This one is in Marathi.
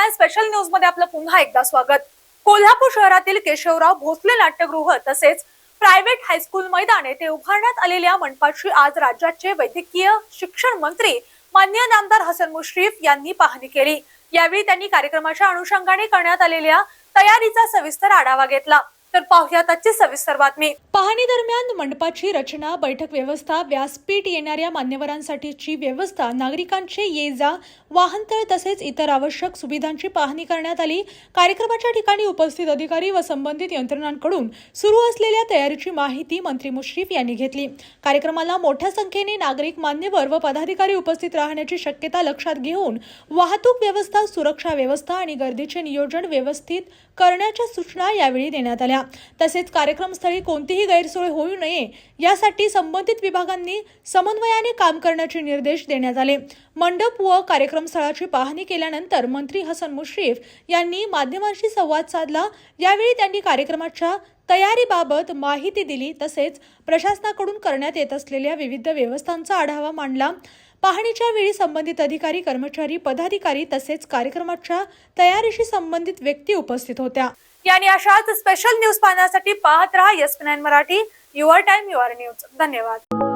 एस9 स्पेशल न्यूज मध्ये आपलं पुन्हा एकदा स्वागत। कोल्हापूर शहरातील केशवराव भोसले नाट्यगृह तसेच प्रायव्हेट हायस्कूल मैदान येथे उभारण्यात आलेल्या मंडपाची आज राज्याचे वैद्यकीय शिक्षण मंत्री माननीय नामदार हसन मुश्रीफ यांनी पाहणी केली। यावेळी त्यांनी कार्यक्रमाच्या अनुषंगाने करण्यात आलेल्या तयारीचा सविस्तर आढावा घेतला। तर पाहूया त्याची सविस्तर बातमी। पाहणी दरम्यान मंडपाची रचना, बैठक व्यवस्था, व्यासपीठ, येणाऱ्या मान्यवरांसाठीची व्यवस्था, नागरिकांचे ये जा, वाहनतळ तसेच इतर आवश्यक सुविधांची पाहणी करण्यात आली। कार्यक्रमाच्या ठिकाणी उपस्थित अधिकारी व संबंधित यंत्रणांकडून सुरू असलेल्या तयारीची माहिती मंत्री मुश्रीफ यांनी घेतली। कार्यक्रमाला मोठ्या संख्येने नागरिक, मान्यवर व पदाधिकारी उपस्थित राहण्याची शक्यता लक्षात घेऊन वाहतूक व्यवस्था, सुरक्षा व्यवस्था आणि गर्दीचे नियोजन व्यवस्थित करण्याच्या सूचना यावेळी देण्यात आल्या। तसेच कार्यक्रमस्थळी कोणतीही गैरसोय होऊ नये यासाठी संबंधित विभागांनी समन्वयाने काम करण्याचे निर्देश देण्यात आले। मंडप व कार्यक्रमस्थळाची पाहणी केल्यानंतर मंत्री हसन मुश्रीफ यांनी माध्यमांशी संवाद साधला। यावेळी त्यांनी कार्यक्रमाच्या तयारीबाबत माहिती दिली तसेच प्रशासनाकडून करण्यात येत असलेल्या विविध व्यवस्थांचा आढावा मांडला। पाहणीच्या वेळी संबंधित अधिकारी, कर्मचारी, पदाधिकारी तसेच कार्यक्रमाच्या तयारीशी संबंधित व्यक्ती उपस्थित होत्या। यानी अशाच स्पेशल न्यूज पाहण्यासाठी पाहत रहा S nine Marathi. Your time your news. धन्यवाद।